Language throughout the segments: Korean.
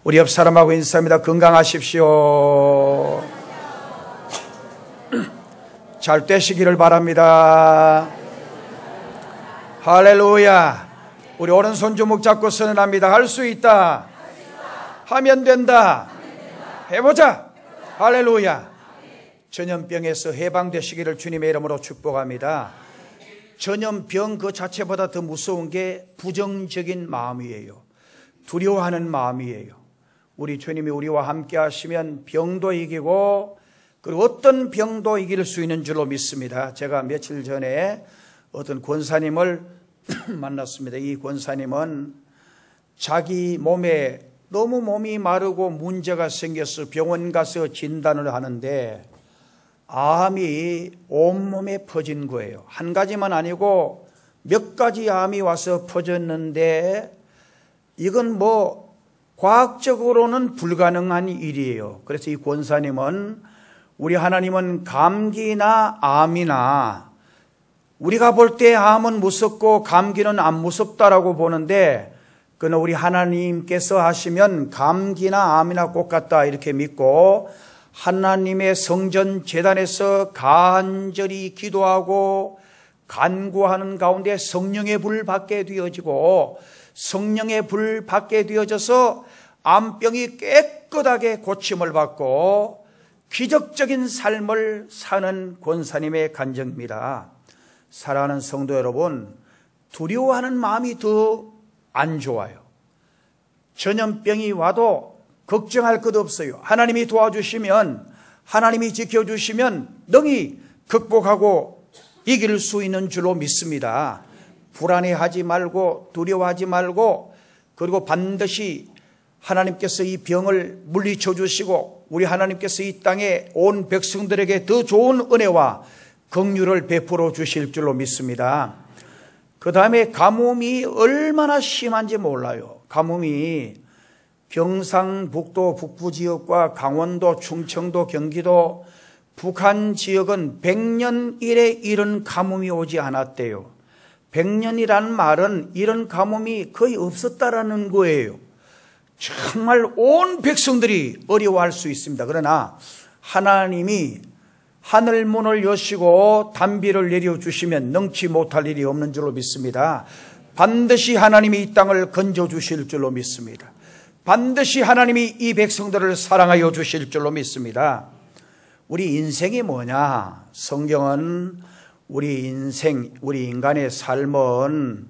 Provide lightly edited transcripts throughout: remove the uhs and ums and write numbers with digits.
우리 옆 사람하고 인사합니다. 건강하십시오. 잘 되시기를 바랍니다. 할렐루야. 우리 오른손 주먹 잡고 선언합니다. 할 수 있다. 하면 된다. 해보자. 할렐루야. 전염병에서 해방되시기를 주님의 이름으로 축복합니다. 전염병 그 자체보다 더 무서운 게 부정적인 마음이에요. 두려워하는 마음이에요. 우리 주님이 우리와 함께 하시면 병도 이기고 그리고 어떤 병도 이길 수 있는 줄로 믿습니다. 제가 며칠 전에 어떤 권사님을 만났습니다. 이 권사님은 자기 몸에 너무 몸이 마르고 문제가 생겨서 병원 가서 진단을 하는데 암이 온몸에 퍼진 거예요. 한 가지만 아니고 몇 가지 암이 와서 퍼졌는데 이건 과학적으로는 불가능한 일이에요. 그래서 이 권사님은 우리 하나님은 감기나 암이나 우리가 볼 때 암은 무섭고 감기는 안 무섭다라고 보는데 그는 우리 하나님께서 하시면 감기나 암이나 똑같다 이렇게 믿고 하나님의 성전 제단에서 간절히 기도하고 간구하는 가운데 성령의 불 받게 되어지고 성령의 불 받게 되어져서 암병이 깨끗하게 고침을 받고 기적적인 삶을 사는 권사님의 간증입니다. 사랑하는 성도 여러분, 두려워하는 마음이 더 안 좋아요. 전염병이 와도 걱정할 것 없어요. 하나님이 도와주시면, 하나님이 지켜주시면 능히 극복하고 이길 수 있는 줄로 믿습니다. 불안해하지 말고 두려워하지 말고 그리고 반드시 하나님께서 이 병을 물리쳐 주시고 우리 하나님께서 이 땅에 온 백성들에게 더 좋은 은혜와 긍휼을 베풀어 주실 줄로 믿습니다. 그 다음에 가뭄이 얼마나 심한지 몰라요. 가뭄이 경상북도 북부 지역과 강원도, 충청도, 경기도, 북한 지역은 100년 이래 이런 가뭄이 오지 않았대요. 100년이라는 말은 이런 가뭄이 거의 없었다라는 거예요. 정말 온 백성들이 어려워할 수 있습니다. 그러나 하나님이 하늘문을 여시고 단비를 내려주시면 능치 못할 일이 없는 줄로 믿습니다. 반드시 하나님이 이 땅을 건져주실 줄로 믿습니다. 반드시 하나님이 이 백성들을 사랑하여 주실 줄로 믿습니다. 우리 인생이 뭐냐? 성경은 우리 인생, 우리 인간의 삶은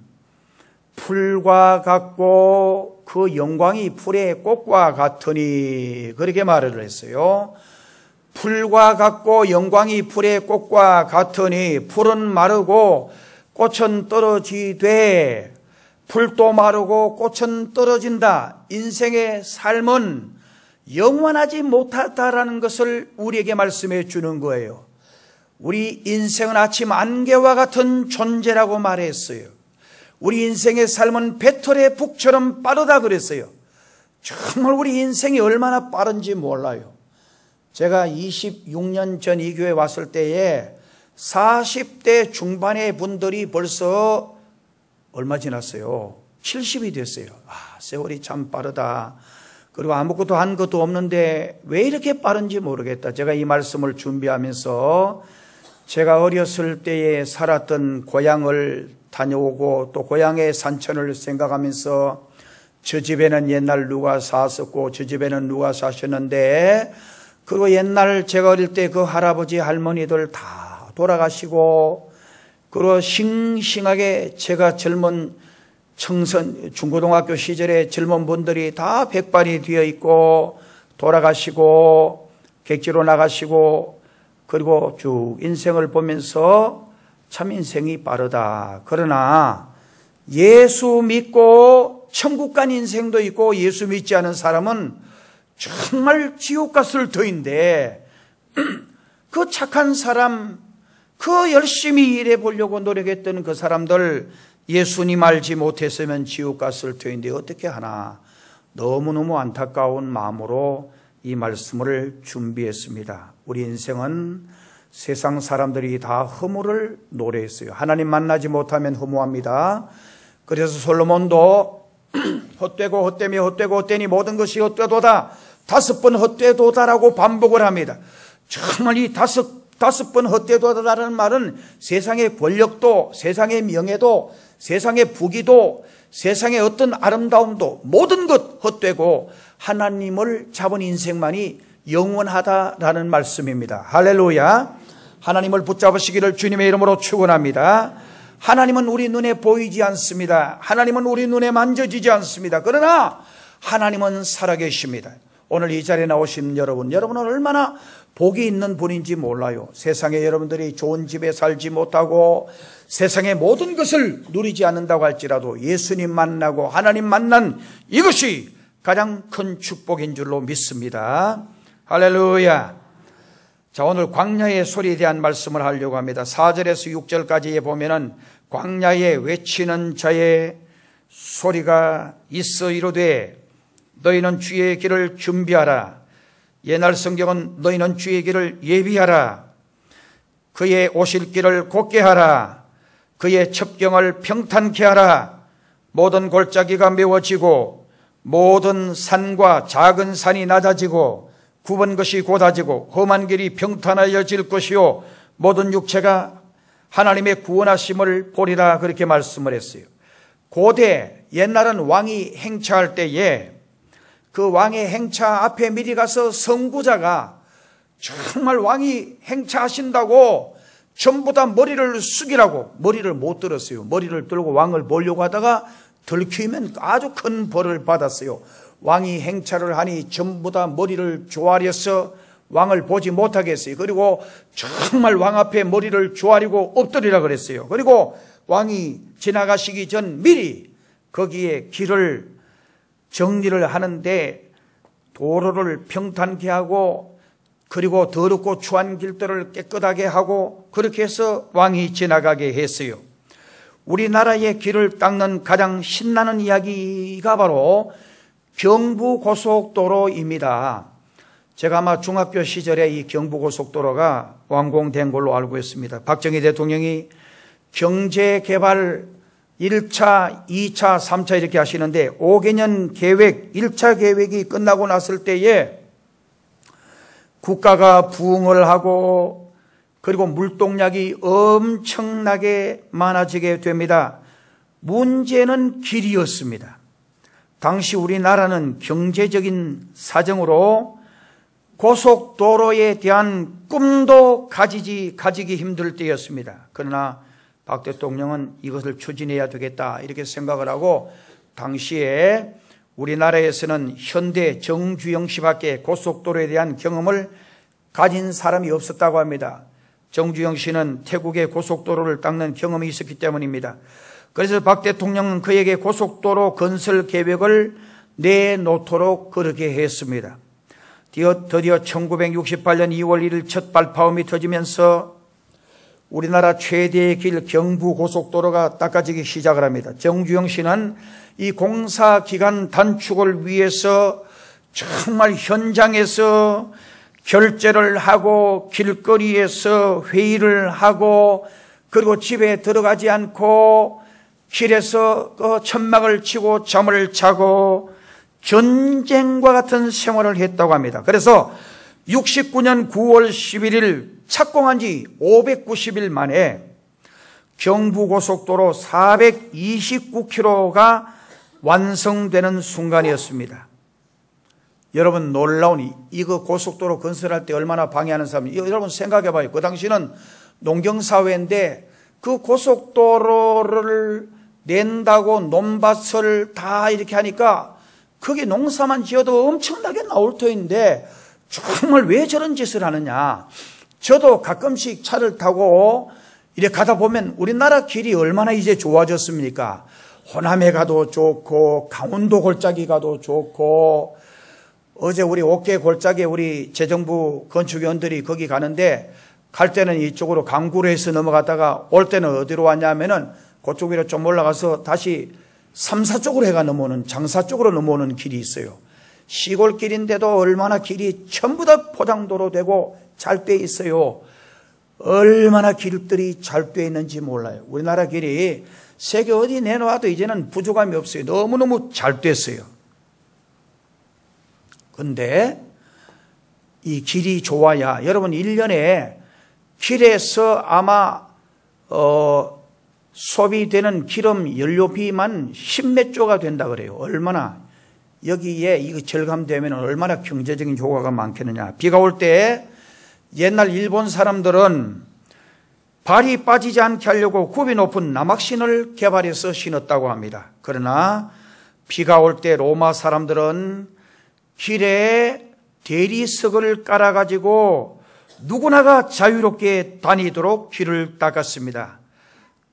풀과 같고 그 영광이 풀의 꽃과 같으니 그렇게 말을 했어요. 풀과 같고 영광이 풀의 꽃과 같으니 풀은 마르고 꽃은 떨어지되 풀도 마르고 꽃은 떨어진다. 인생의 삶은 영원하지 못하다라는 것을 우리에게 말씀해 주는 거예요. 우리 인생은 아침 안개와 같은 존재라고 말했어요. 우리 인생의 삶은 배틀의 북처럼 빠르다 그랬어요. 정말 우리 인생이 얼마나 빠른지 몰라요. 제가 26년 전 이 교회 왔을 때에 40대 중반의 분들이 벌써 얼마 지났어요? 70이 됐어요. 세월이 참 빠르다. 그리고 아무것도 한 것도 없는데 왜 이렇게 빠른지 모르겠다. 제가 이 말씀을 준비하면서 제가 어렸을 때에 살았던 고향을 다녀오고 또 고향의 산천을 생각하면서 저 집에는 옛날 누가 사셨고 저 집에는 누가 사셨는데 그리고 옛날 제가 어릴 때 그 할아버지 할머니들 다 돌아가시고 그리고 싱싱하게 제가 젊은 청선 중고등학교 시절에 젊은 분들이 다 백발이 되어 있고 돌아가시고 객지로 나가시고 그리고 쭉 인생을 보면서 참 인생이 빠르다. 그러나 예수 믿고 천국 간 인생도 있고 예수 믿지 않은 사람은 정말 지옥 갔을 터인데 그 착한 사람, 그 열심히 일해 보려고 노력했던 그 사람들 예수님 알지 못했으면 지옥 갔을 터인데 어떻게 하나 너무너무 안타까운 마음으로 이 말씀을 준비했습니다. 우리 인생은 세상 사람들이 다 허물을 노래했어요. 하나님 만나지 못하면 허무합니다. 그래서 솔로몬도 헛되고 헛되며 헛되고 헛되니 모든 것이 헛되도다. 5번 헛되도다라고 반복을 합니다. 정말 이 다섯 번 헛되도다라는 말은 세상의 권력도, 세상의 명예도, 세상의 부귀도, 세상의 어떤 아름다움도 모든 것 헛되고 하나님을 잡은 인생만이 영원하다라는 말씀입니다. 할렐루야. 하나님을 붙잡으시기를 주님의 이름으로 축원합니다. 하나님은 우리 눈에 보이지 않습니다. 하나님은 우리 눈에 만져지지 않습니다. 그러나 하나님은 살아계십니다. 오늘 이 자리에 나오신 여러분은 얼마나 복이 있는 분인지 몰라요. 세상에 여러분들이 좋은 집에 살지 못하고 세상의 모든 것을 누리지 않는다고 할지라도 예수님 만나고 하나님 만난 이것이 가장 큰 축복인 줄로 믿습니다. 할렐루야. 자, 오늘 광야의 소리에 대한 말씀을 하려고 합니다. 4절에서 6절까지에 보면은 광야에 외치는 자의 소리가 있어 이르되 너희는 주의 길을 준비하라. 옛날 성경은 너희는 주의 길을 예비하라. 그의 오실 길을 곧게 하라. 그의 첩경을 평탄케 하라. 모든 골짜기가 메워지고 모든 산과 작은 산이 낮아지고 굽은 것이 곧아지고 험한 길이 평탄하여질 것이요 모든 육체가 하나님의 구원하심을 보리라. 그렇게 말씀을 했어요. 고대 옛날은 왕이 행차할 때에 그 왕의 행차 앞에 미리 가서 선구자가 정말 왕이 행차하신다고 전부 다 머리를 숙이라고 머리를 못 들었어요. 머리를 들고 왕을 보려고 하다가 들키면 아주 큰 벌을 받았어요. 왕이 행차를 하니 전부 다 머리를 조아려서 왕을 보지 못하게 했어요. 그리고 정말 왕 앞에 머리를 조아리고 엎드리라 그랬어요. 그리고 왕이 지나가시기 전 미리 거기에 길을 정리를 하는데 도로를 평탄케 하고 그리고 더럽고 추한 길들을 깨끗하게 하고 그렇게 해서 왕이 지나가게 했어요. 우리나라의 길을 닦는 가장 신나는 이야기가 바로 경부고속도로입니다. 제가 아마 중학교 시절에 이 경부고속도로가 완공된 걸로 알고 있습니다. 박정희 대통령이 경제개발 1차, 2차, 3차 이렇게 하시는데 5개년 계획, 1차 계획이 끝나고 났을 때에 국가가 부흥을 하고 그리고 물동량이 엄청나게 많아지게 됩니다. 문제는 길이었습니다. 당시 우리나라는 경제적인 사정으로 고속도로에 대한 꿈도 가지기 힘들 때였습니다. 그러나 박 대통령은 이것을 추진해야 되겠다 이렇게 생각을 하고 당시에 우리나라에서는 현대 정주영 씨밖에 고속도로에 대한 경험을 가진 사람이 없었다고 합니다. 정주영 씨는 태국의 고속도로를 닦는 경험이 있었기 때문입니다. 그래서 박 대통령은 그에게 고속도로 건설 계획을 내놓도록 그렇게 했습니다. 드디어 1968년 2월 1일 첫 발파음이 터지면서 우리나라 최대의 길 경부고속도로가 닦아지기 시작을 합니다. 정주영 씨는 이 공사 기간 단축을 위해서 정말 현장에서 결제를 하고 길거리에서 회의를 하고 그리고 집에 들어가지 않고 길에서 천막을 치고 잠을 자고 전쟁과 같은 생활을 했다고 합니다. 그래서 69년 9월 11일 착공한 지 590일 만에 경부고속도로 429km가 완성되는 순간이었습니다. 여러분 놀라운 이거 고속도로 건설할 때 얼마나 방해하는 사람이 여러분 생각해 봐요. 그 당시는 농경사회인데 그 고속도로를 낸다고 논밭을 다 이렇게 하니까 거기 농사만 지어도 엄청나게 나올 터인데 정말 왜 저런 짓을 하느냐. 저도 가끔씩 차를 타고 이렇게 가다 보면 우리나라 길이 얼마나 이제 좋아졌습니까? 호남에 가도 좋고 강원도 골짜기 가도 좋고 어제 우리 옥계 골짜기에 우리 재정부 건축위원들이 거기 가는데 갈 때는 이쪽으로 강구로에서 넘어갔다가 올 때는 어디로 왔냐면은 그쪽 위로 좀 올라가서 다시 삼사 쪽으로 해가 넘어오는 장사 쪽으로 넘어오는 길이 있어요. 시골길인데도 얼마나 길이 전부 다 포장도로 되고 잘 돼 있어요. 얼마나 길들이 잘 돼 있는지 몰라요. 우리나라 길이 세계 어디 내놓아도 이제는 부족함이 없어요. 너무너무 잘 됐어요. 근데 이 길이 좋아야 여러분 1년에 길에서 아마 소비되는 기름 연료비만 10몇 조가 된다 그래요. 얼마나 여기에 이거 절감되면 얼마나 경제적인 효과가 많겠느냐. 비가 올 때 옛날 일본 사람들은 발이 빠지지 않게 하려고 굽이 높은 나막신을 개발해서 신었다고 합니다. 그러나 비가 올 때 로마 사람들은 길에 대리석을 깔아가지고 누구나가 자유롭게 다니도록 길을 닦았습니다.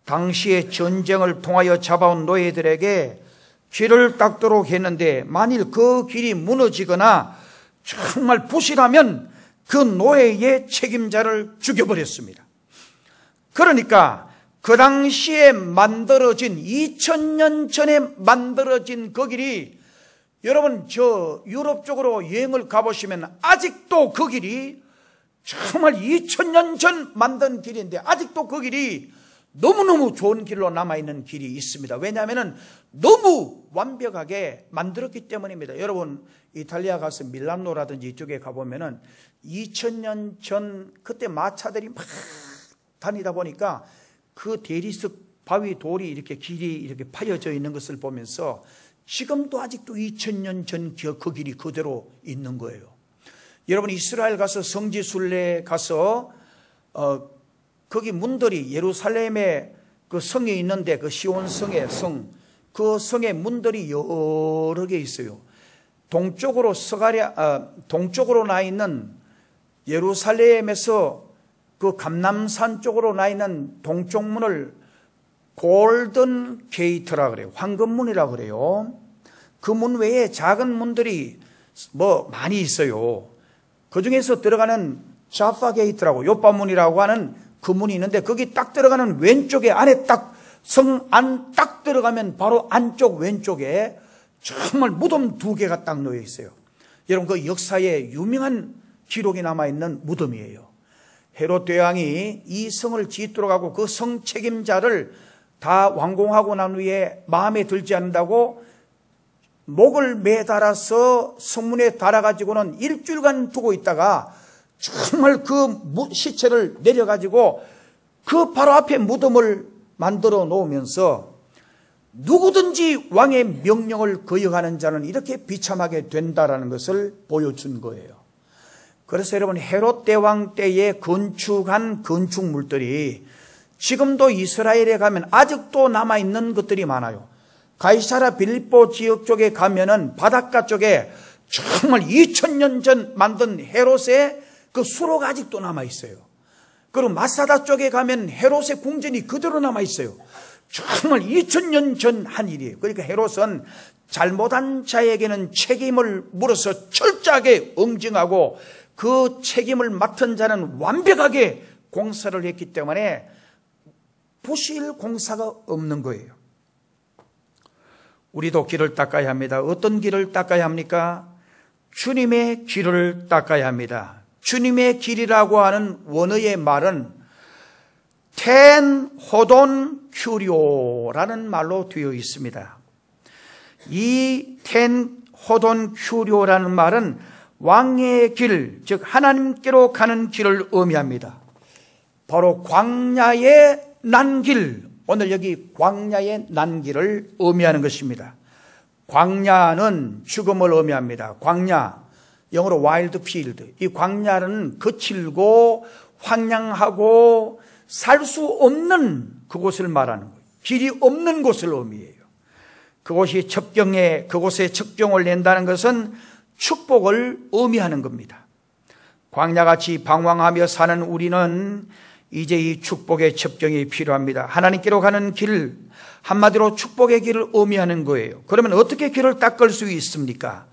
당시에 전쟁을 통하여 잡아온 노예들에게 길을 닦도록 했는데 만일 그 길이 무너지거나 정말 부실하면 그 노예의 책임자를 죽여버렸습니다. 그러니까 그 당시에 만들어진 2000년 전에 만들어진 그 길이 여러분 저 유럽 쪽으로 여행을 가보시면 아직도 그 길이 정말 2000년 전 만든 길인데 아직도 그 길이 너무너무 좋은 길로 남아있는 길이 있습니다. 왜냐하면 너무 완벽하게 만들었기 때문입니다. 여러분 이탈리아 가서 밀라노라든지 이쪽에 가보면은 2000년 전 그때 마차들이 막 다니다 보니까 그 대리석 바위 돌이 이렇게 길이 이렇게 파여져 있는 것을 보면서 지금도 아직도 2000년 전 그 길이 그대로 있는 거예요. 여러분 이스라엘 가서 성지순례 가서 거기 문들이 예루살렘에 그 성에 있는데 그 시온성의 성, 그 성의 문들이 여러 개 있어요. 동쪽으로 동쪽으로 나 있는 예루살렘에서 그 감남산 쪽으로 나 있는 동쪽 문을 골든 게이트라 그래요. 황금문이라 그래요. 그 문 외에 작은 문들이 뭐 많이 있어요. 그 중에서 들어가는 자파 게이트라고 요빠문이라고 하는 그 문이 있는데 거기 딱 들어가는 왼쪽에 안에 딱 성 안 딱 들어가면 바로 안쪽 왼쪽에 정말 무덤 2개가 딱 놓여 있어요. 여러분 그 역사에 유명한 기록이 남아있는 무덤이에요. 헤롯 대왕이 이 성을 짓도록 하고 그 성 책임자를 다 완공하고 난 후에 마음에 들지 않는다고 목을 매달아서 성문에 달아가지고는 일주일간 두고 있다가 정말 그 시체를 내려가지고 그 바로 앞에 무덤을 만들어 놓으면서 누구든지 왕의 명령을 거역하는 자는 이렇게 비참하게 된다라는 것을 보여준 거예요. 그래서 여러분 헤롯 대왕 때에 건축한 건축물들이 지금도 이스라엘에 가면 아직도 남아있는 것들이 많아요. 가이사라 빌립보 지역 쪽에 가면은 바닷가 쪽에 정말 2000년 전 만든 헤롯의 그 수로가 아직도 남아있어요. 그리고 마사다 쪽에 가면 헤롯의 궁전이 그대로 남아있어요. 정말 2000년 전 한 일이에요. 그러니까 헤롯은 잘못한 자에게는 책임을 물어서 철저하게 응징하고 그 책임을 맡은 자는 완벽하게 공사를 했기 때문에 부실 공사가 없는 거예요. 우리도 길을 닦아야 합니다. 어떤 길을 닦아야 합니까? 주님의 길을 닦아야 합니다. 주님의 길이라고 하는 원어의 말은 텐 호돈 큐리오라는 말로 되어 있습니다. 이 텐 호돈 큐리오라는 말은 왕의 길, 즉 하나님께로 가는 길을 의미합니다. 바로 광야의 난길, 오늘 여기 광야의 난길을 의미하는 것입니다. 광야는 죽음을 의미합니다. 광야, 영어로 와일드 필드. 이 광야는 거칠고 황량하고 살 수 없는 그곳을 말하는 거예요. 길이 없는 곳을 의미해요. 그곳에 첩경을 낸다는 것은 축복을 의미하는 겁니다. 광야같이 방황하며 사는 우리는 이제 이 축복의 첩경이 필요합니다. 하나님께로 가는 길, 한마디로 축복의 길을 의미하는 거예요. 그러면 어떻게 길을 닦을 수 있습니까?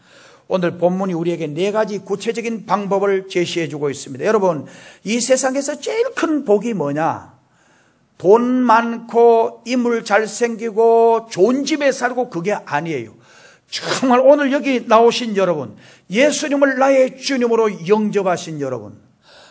오늘 본문이 우리에게 4가지 구체적인 방법을 제시해 주고 있습니다. 여러분, 이 세상에서 제일 큰 복이 뭐냐? 돈 많고 인물 잘생기고 좋은 집에 살고 그게 아니에요. 정말 오늘 여기 나오신 여러분, 예수님을 나의 주님으로 영접하신 여러분,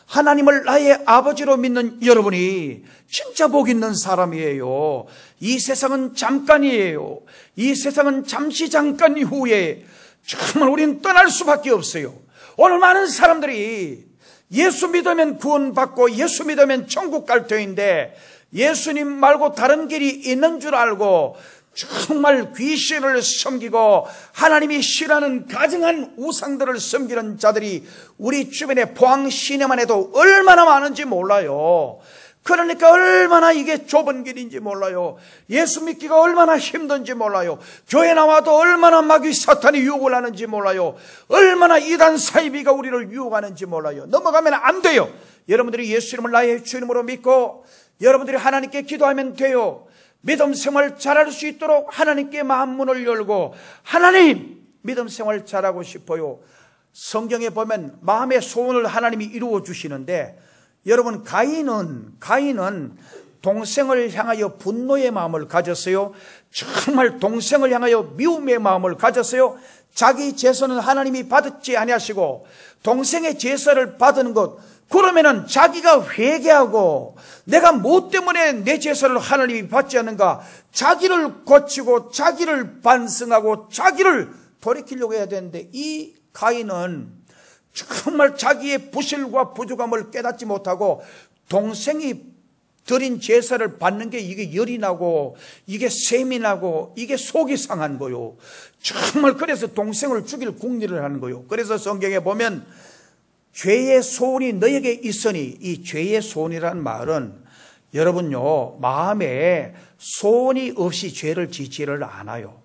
하나님을 나의 아버지로 믿는 여러분이 진짜 복 있는 사람이에요. 이 세상은 잠깐이에요. 이 세상은 잠시 잠깐 이후에 정말 우리는 떠날 수밖에 없어요. 오늘 많은 사람들이 예수 믿으면 구원받고 예수 믿으면 천국 갈 터인데 예수님 말고 다른 길이 있는 줄 알고 정말 귀신을 섬기고 하나님이 싫어하는 가증한 우상들을 섬기는 자들이 우리 주변에 포항 시내만 해도 얼마나 많은지 몰라요. 그러니까 얼마나 이게 좁은 길인지 몰라요. 예수 믿기가 얼마나 힘든지 몰라요. 교회 나와도 얼마나 마귀 사탄이 유혹을 하는지 몰라요. 얼마나 이단 사이비가 우리를 유혹하는지 몰라요. 넘어가면 안 돼요. 여러분들이 예수님을 나의 주님으로 믿고 여러분들이 하나님께 기도하면 돼요. 믿음 생활 잘할 수 있도록 하나님께 마음문을 열고 하나님 믿음 생활 잘하고 싶어요. 성경에 보면 마음의 소원을 하나님이 이루어 주시는데 여러분 가인은 동생을 향하여 분노의 마음을 가졌어요. 정말 동생을 향하여 미움의 마음을 가졌어요. 자기 제사는 하나님이 받지 아니하시고 동생의 제사를 받은 것 그러면은 자기가 회개하고 내가 뭐 때문에 내 제사를 하나님이 받지 않는가 자기를 고치고 자기를 반성하고 자기를 돌이키려고 해야 되는데 이 가인은 정말 자기의 부실과 부족함을 깨닫지 못하고 동생이 드린 제사를 받는 게 이게 열이 나고 이게 셈이 나고 이게 속이 상한 거요. 정말 그래서 동생을 죽일 궁리를 하는 거요. 그래서 성경에 보면 죄의 소원이 너에게 있으니 이 죄의 소원이라는 말은 여러분요 마음에 소원이 없이 죄를 짓지를 않아요.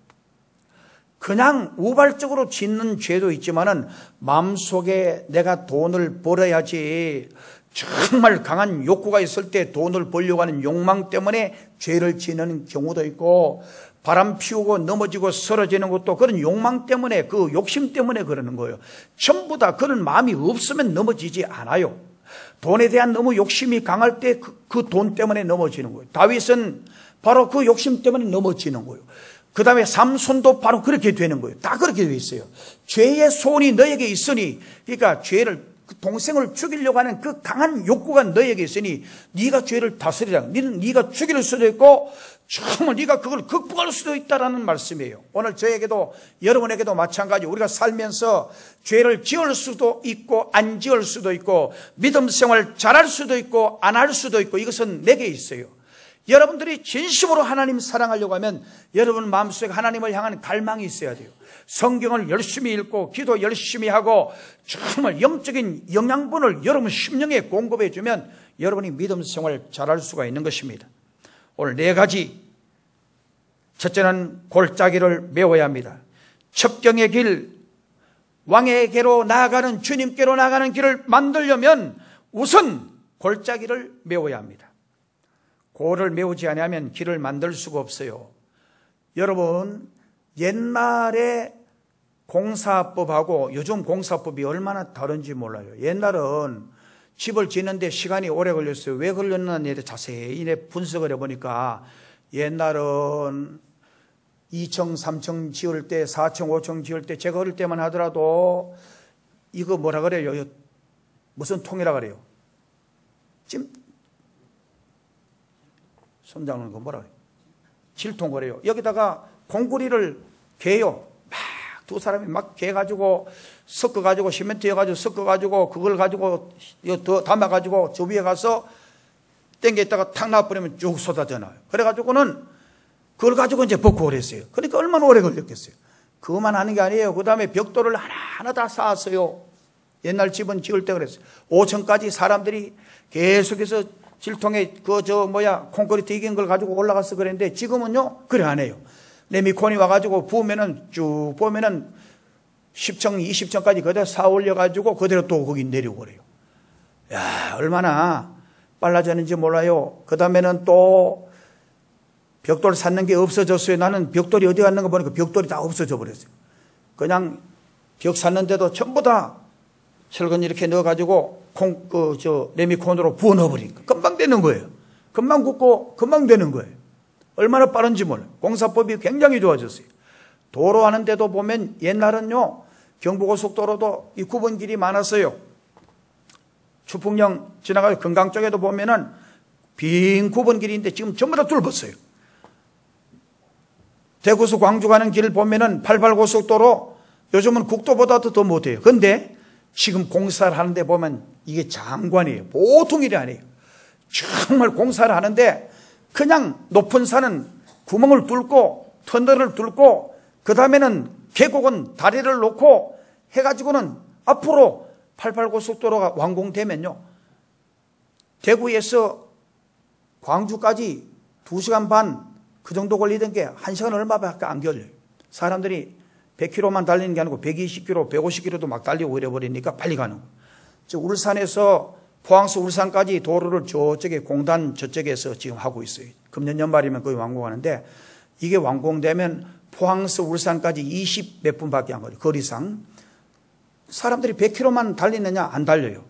그냥 우발적으로 짓는 죄도 있지만은 마음속에 내가 돈을 벌어야지 정말 강한 욕구가 있을 때 돈을 벌려고 하는 욕망 때문에 죄를 지는 경우도 있고 바람 피우고 넘어지고 쓰러지는 것도 그런 욕망 때문에 그 욕심 때문에 그러는 거예요. 전부 다 그런 마음이 없으면 넘어지지 않아요. 돈에 대한 너무 욕심이 강할 때 그 돈 때문에 넘어지는 거예요. 다윗은 바로 그 욕심 때문에 넘어지는 거예요. 그 다음에 삼손도 바로 그렇게 되는 거예요. 다 그렇게 되어 있어요. 죄의 소원이 너에게 있으니 그러니까 죄를 동생을 죽이려고 하는 그 강한 욕구가 너에게 있으니 네가 죄를 다스리라. 네가 죽일 수도 있고 정말 네가 그걸 극복할 수도 있다라는 말씀이에요. 오늘 저에게도 여러분에게도 마찬가지 우리가 살면서 죄를 지을 수도 있고 안 지을 수도 있고 믿음 생활 잘할 수도 있고 안 할 수도 있고 이것은 내게 있어요. 여러분들이 진심으로 하나님 사랑하려고 하면 여러분 마음속에 하나님을 향한 갈망이 있어야 돼요. 성경을 열심히 읽고 기도 열심히 하고 정말 영적인 영양분을 여러분 심령에 공급해 주면 여러분이 믿음 생활 잘할 수가 있는 것입니다. 오늘 4가지. 첫째는 골짜기를 메워야 합니다. 첩경의 길, 왕에게로 나아가는 주님께로 나아가는 길을 만들려면 우선 골짜기를 메워야 합니다. 골을 메우지 않으면 길을 만들 수가 없어요. 여러분 옛날에 공사법하고 요즘 공사법이 얼마나 다른지 몰라요. 옛날은 집을 짓는데 시간이 오래 걸렸어요. 왜 걸렸는지 자세히 분석을 해보니까 옛날은 2층, 3층 지을 때 4층, 5층 지을 때 제가 어릴 때만 하더라도 이거 뭐라 그래요? 무슨 통이라 그래요? 손 잡는 거 뭐라 그래요? 질통 그래요. 여기다가 공구리를 개요. 막 두 사람이 막 개가지고 섞어가지고 시멘트 해가지고 섞어가지고 그걸 가지고 더 담아가지고 저 위에 가서 땡겨 있다가 탁 놔버리면 쭉 쏟아져나요. 그래가지고는 그걸 가지고 이제 벗고 그랬어요. 그러니까 얼마나 오래 걸렸겠어요. 그것만 하는 게 아니에요. 그 다음에 벽돌을 하나하나 다 쌓았어요. 옛날 집은 지을 때 그랬어요. 5층까지 사람들이 계속해서 질통에 콘크리트 이긴 걸 가지고 올라가서 그랬는데 지금은요 그래 안 해요. 레미콘이 와가지고 부으면은 쭉 보면은 10층 20층까지 그대로 쌓아 올려가지고 그대로 또 거기 내리고 그래요. 야 얼마나 빨라졌는지 몰라요. 그 다음에는 또 벽돌 샀는 게 없어졌어요. 나는 벽돌이 어디 갔는가 보니까 벽돌이 다 없어져 버렸어요. 그냥 벽 샀는데도 전부 다 철근 이렇게 넣어가지고 레미콘으로 부어 넣어버리니까 금방 되는 거예요. 금방 굽고 금방 되는 거예요. 얼마나 빠른지 몰라요. 공사법이 굉장히 좋아졌어요. 도로 하는데도 보면 옛날은요 경부고속도로도 이 9번 길이 많았어요. 추풍령 지나가서 금강 쪽에도 보면은 빈 9번길인데 지금 전부 다 뚫었어요. 대구에서 광주 가는 길을 보면은 88고속도로 요즘은 국도보다도 더 못해요. 그런데 지금 공사를 하는데 보면 이게 장관이에요. 보통 일이 아니에요. 정말 공사를 하는데 그냥 높은 산은 구멍을 뚫고 터널을 뚫고 그 다음에는 계곡은 다리를 놓고 해가지고는 앞으로 88고속도로가 완공되면요, 대구에서 광주까지 2시간 반 그 정도 걸리던 게 1시간 얼마밖에 안 걸려요. 사람들이 100km만 달리는 게 아니고 120km, 150km도 막 달리고 이래버리니까 빨리 가는 거예요. 즉 울산에서 포항스 울산까지 도로를 저쪽에 공단 저쪽에서 지금 하고 있어요. 금년 연말이면 거의 완공하는데 이게 완공되면 포항스 울산까지 20 몇 분밖에 안 걸려요. 거리상. 사람들이 100km만 달리느냐? 안 달려요.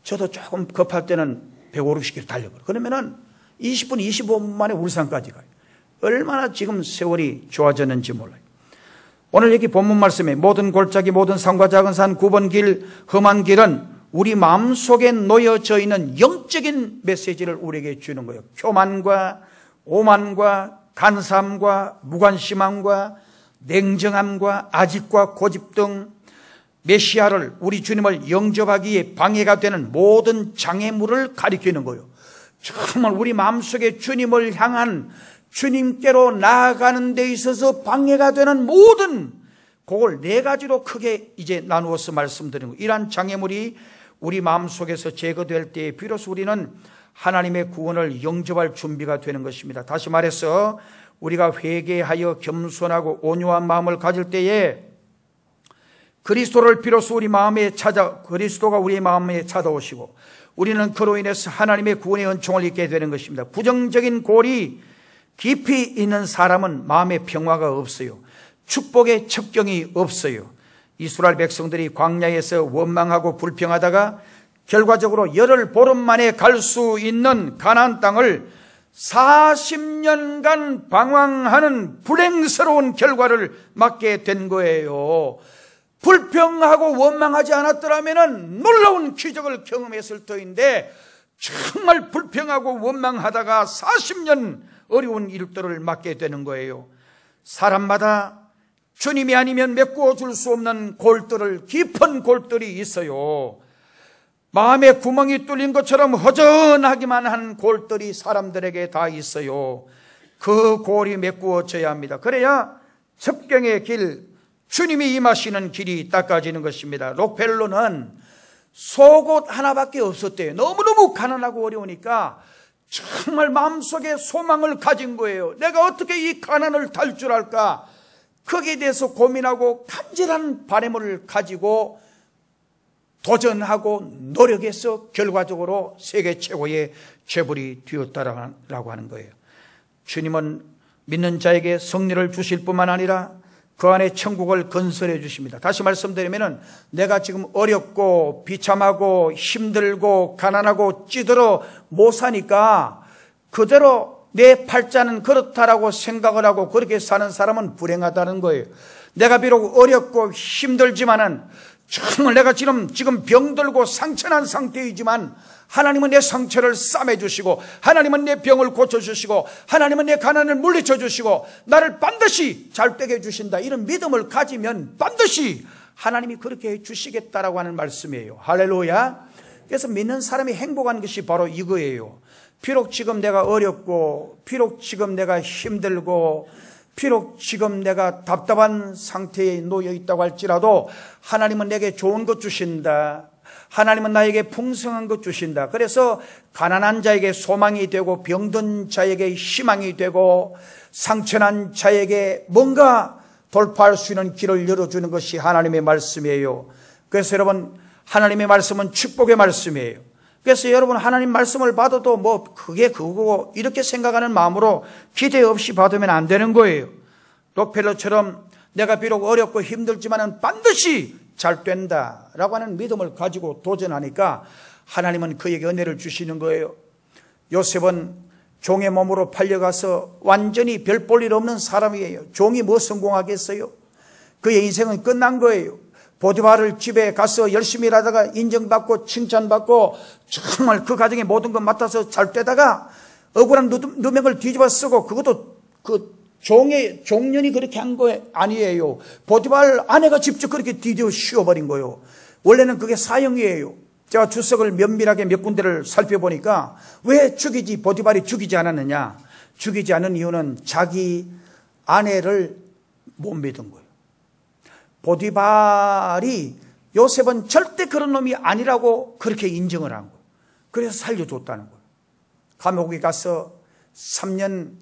저도 조금 급할 때는 150, 60km 달려버려요. 그러면은 20분, 25분 만에 울산까지 가요. 얼마나 지금 세월이 좋아졌는지 몰라요. 오늘 여기 본문 말씀에 모든 골짜기, 모든 산과 작은 산, 9번 길, 험한 길은 우리 마음속에 놓여져 있는 영적인 메시지를 우리에게 주는 거예요. 교만과 오만과 간사함과 무관심함과 냉정함과 아집과 고집 등 메시아를, 우리 주님을 영접하기에 방해가 되는 모든 장애물을 가리키는 거예요. 정말 우리 마음속에 주님을 향한, 주님께로 나아가는 데 있어서 방해가 되는 모든, 그걸 4가지로 크게 이제 나누어서 말씀드리는 거예요. 이러한 장애물이 우리 마음속에서 제거될 때에 비로소 우리는 하나님의 구원을 영접할 준비가 되는 것입니다. 다시 말해서 우리가 회개하여 겸손하고 온유한 마음을 가질 때에 그리스도를 비로소 우리 마음에 그리스도가 우리 마음에 찾아오시고 우리는 그로 인해서 하나님의 구원의 은총을 입게 되는 것입니다. 부정적인 골이 깊이 있는 사람은 마음의 평화가 없어요. 축복의 첩경이 없어요. 이스라엘 백성들이 광야에서 원망하고 불평하다가 결과적으로 열흘 보름 만에 갈 수 있는 가나안 땅을 40년간 방황하는 불행스러운 결과를 맞게 된 거예요. 불평하고 원망하지 않았더라면 놀라운 기적을 경험했을 터인데 정말 불평하고 원망하다가 40년 어려운 일들을 맞게 되는 거예요. 사람마다 주님이 아니면 메꾸어 줄 수 없는 골들을, 깊은 골들이 있어요. 마음에 구멍이 뚫린 것처럼 허전하기만 한 골들이 사람들에게 다 있어요. 그 골이 메꾸어져야 합니다. 그래야 첩경의 길, 주님이 임하시는 길이 닦아지는 것입니다. 록펠로는 속옷 하나밖에 없었대요. 너무너무 가난하고 어려우니까 정말 마음속에 소망을 가진 거예요. 내가 어떻게 이 가난을 탈출할까? 거기에 대해서 고민하고 간절한 바람을 가지고 도전하고 노력해서 결과적으로 세계 최고의 재벌이 되었다라고 하는 거예요. 주님은 믿는 자에게 승리를 주실 뿐만 아니라 그 안에 천국을 건설해 주십니다. 다시 말씀드리면 내가 지금 어렵고 비참하고 힘들고 가난하고 찌들어 못 사니까 그대로 내 팔자는 그렇다라고 생각을 하고 그렇게 사는 사람은 불행하다는 거예요. 내가 비록 어렵고 힘들지만은 정말 내가 지금 병들고 상처난 상태이지만 하나님은 내 상처를 싸매주시고 하나님은 내 병을 고쳐주시고 하나님은 내 가난을 물리쳐주시고 나를 반드시 잘 되게 해주신다. 이런 믿음을 가지면 반드시 하나님이 그렇게 해주시겠다라고 하는 말씀이에요. 할렐루야. 그래서 믿는 사람이 행복한 것이 바로 이거예요. 비록 지금 내가 어렵고 비록 지금 내가 힘들고 비록 지금 내가 답답한 상태에 놓여 있다고 할지라도 하나님은 내게 좋은 것 주신다. 하나님은 나에게 풍성한 것 주신다. 그래서 가난한 자에게 소망이 되고 병든 자에게 희망이 되고 상처난 자에게 뭔가 돌파할 수 있는 길을 열어주는 것이 하나님의 말씀이에요. 그래서 여러분, 하나님의 말씀은 축복의 말씀이에요. 그래서 여러분, 하나님 말씀을 받아도 뭐 그게 그거고 이렇게 생각하는 마음으로 기대 없이 받으면 안 되는 거예요. 록펠러처럼 내가 비록 어렵고 힘들지만은 반드시 잘 된다라고 하는 믿음을 가지고 도전하니까 하나님은 그에게 은혜를 주시는 거예요. 요셉은 종의 몸으로 팔려가서 완전히 별 볼 일 없는 사람이에요. 종이 뭐 성공하겠어요? 그의 인생은 끝난 거예요. 보디바를 집에 가서 열심히 일하다가 인정받고 칭찬받고 정말 그 가정의 모든 것 맡아서 잘 되다가 억울한 누명을 뒤집어 쓰고, 그것도 그 종년이 그렇게 한 거 아니에요. 보디발 아내가 직접 그렇게 뒤집어 씌워버린 거예요. 원래는 그게 사형이에요. 제가 주석을 면밀하게 몇 군데를 살펴보니까 왜 보디발이 죽이지 않았느냐? 죽이지 않은 이유는 자기 아내를 못 믿은 거예요. 보디발이 요셉은 절대 그런 놈이 아니라고 그렇게 인정을 한 거예요. 그래서 살려줬다는 거예요. 감옥에 가서 3년,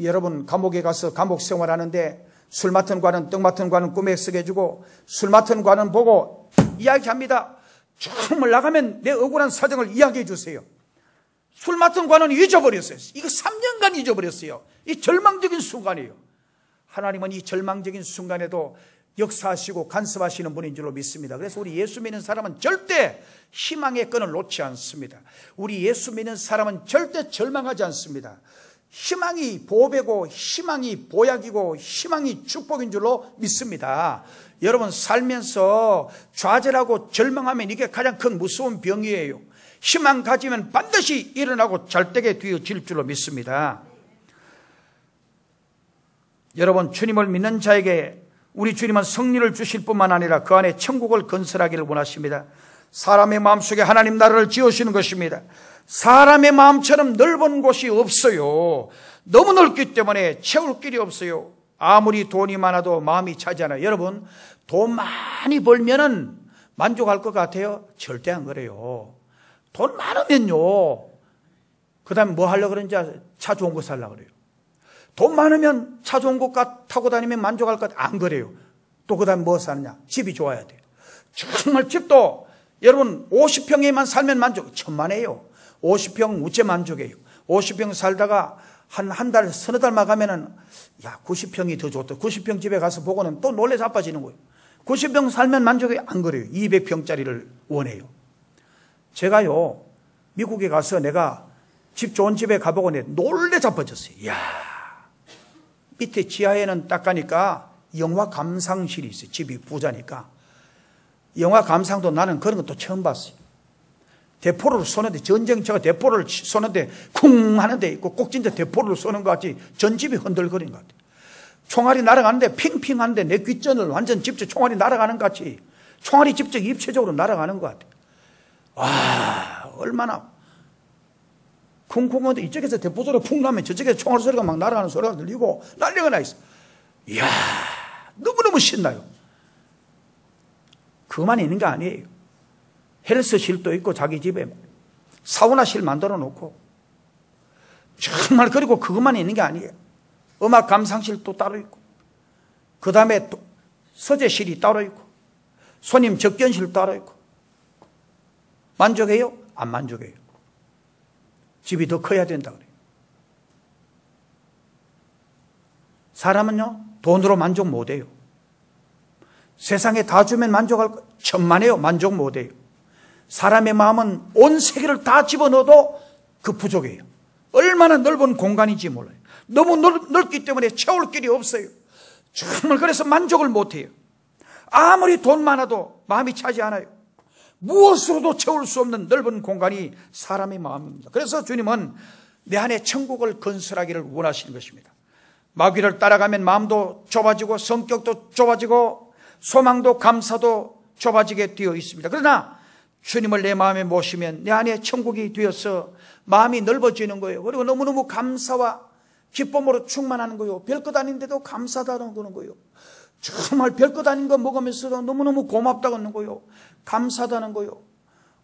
여러분 감옥에 가서 감옥 생활하는데 술 맡은 관은 떡 맡은 관은 꿈에 쓰게 주고, 술 맡은 관은 보고 이야기합니다. 정말 나가면 내 억울한 사정을 이야기해 주세요. 술 맡은 관은 잊어버렸어요. 이거 3년간 잊어버렸어요. 이 절망적인 순간이에요. 하나님은 이 절망적인 순간에도 역사하시고 간섭하시는 분인 줄로 믿습니다. 그래서 우리 예수 믿는 사람은 절대 희망의 끈을 놓지 않습니다. 우리 예수 믿는 사람은 절대 절망하지 않습니다. 희망이 보배고 희망이 보약이고 희망이 축복인 줄로 믿습니다. 여러분 살면서 좌절하고 절망하면 이게 가장 큰 무서운 병이에요. 희망 가지면 반드시 일어나고 잘되게 되어질 줄로 믿습니다. 여러분 주님을 믿는 자에게 우리 주님은 승리를 주실 뿐만 아니라 그 안에 천국을 건설하기를 원하십니다. 사람의 마음속에 하나님 나라를 지으시는 것입니다. 사람의 마음처럼 넓은 곳이 없어요. 너무 넓기 때문에 채울 길이 없어요. 아무리 돈이 많아도 마음이 차지 않아요. 여러분 돈 많이 벌면은 만족할 것 같아요? 절대 안 그래요. 돈 많으면요, 그 다음에 뭐 하려고 그러는지 차 좋은 거 살려고 그래요. 돈 많으면 차 좋은 거 타고 다니면 만족할 것 같아요? 안 그래요. 또 그 다음에 뭐 사느냐? 집이 좋아야 돼요. 정말 집도 여러분 50평에만 살면 만족, 천만에요. 50평 우째 만족해요. 50평 살다가 한 달, 서너 달만 가면은, 야, 90평이 더 좋다. 90평 집에 가서 보고는 또 놀래 자빠지는 거예요. 90평 살면 만족해? 안 그래요. 200평짜리를 원해요. 제가요, 미국에 가서 내가 집 좋은 집에 가보고 놀래 자빠졌어요. 이야, 밑에 지하에는 딱 가니까 영화 감상실이 있어요. 집이 부자니까. 영화 감상도 나는 그런 것도 처음 봤어요. 대포를 쏘는데, 전쟁차가 대포를 쏘는데 쿵 하는데 있고 꼭 진짜 대포를 쏘는 것 같이 전집이 흔들거리는 것 같아요. 총알이 날아가는데 핑핑한데 내 귓전을 완전 직접 총알이 날아가는 것 같이 총알이 직접 입체적으로 날아가는 것 같아요. 와, 얼마나 쿵쿵한데 이쪽에서 대포 소리가 푹 나면 저쪽에서 총알 소리가 막 날아가는 소리가 들리고 난리가 나 있어. 이야, 너무너무 신나요. 그것만 있는 게 아니에요. 헬스실도 있고 자기 집에 사우나실 만들어 놓고 정말, 그리고 그것만 있는 게 아니에요. 음악 감상실도 따로 있고 그 다음에 또 서재실이 따로 있고 손님 접견실 따로 있고. 만족해요? 안 만족해요. 집이 더 커야 된다 그래요. 사람은요 돈으로 만족 못해요. 세상에 다 주면 만족할 거 천만에요. 만족 못해요. 사람의 마음은 온 세계를 다 집어넣어도 그 부족해요. 얼마나 넓은 공간인지 몰라요. 너무 넓기 때문에 채울 길이 없어요. 정말 그래서 만족을 못해요. 아무리 돈 많아도 마음이 차지 않아요. 무엇으로도 채울 수 없는 넓은 공간이 사람의 마음입니다. 그래서 주님은 내 안에 천국을 건설하기를 원하시는 것입니다. 마귀를 따라가면 마음도 좁아지고 성격도 좁아지고 소망도 감사도 좁아지게 되어 있습니다. 그러나 주님을 내 마음에 모시면 내 안에 천국이 되어서 마음이 넓어지는 거예요. 그리고 너무너무 감사와 기쁨으로 충만하는 거예요. 별것 아닌데도 감사하다는 거예요. 정말 별것 아닌 거 먹으면서도 너무너무 고맙다는 거예요. 감사하다는 거예요.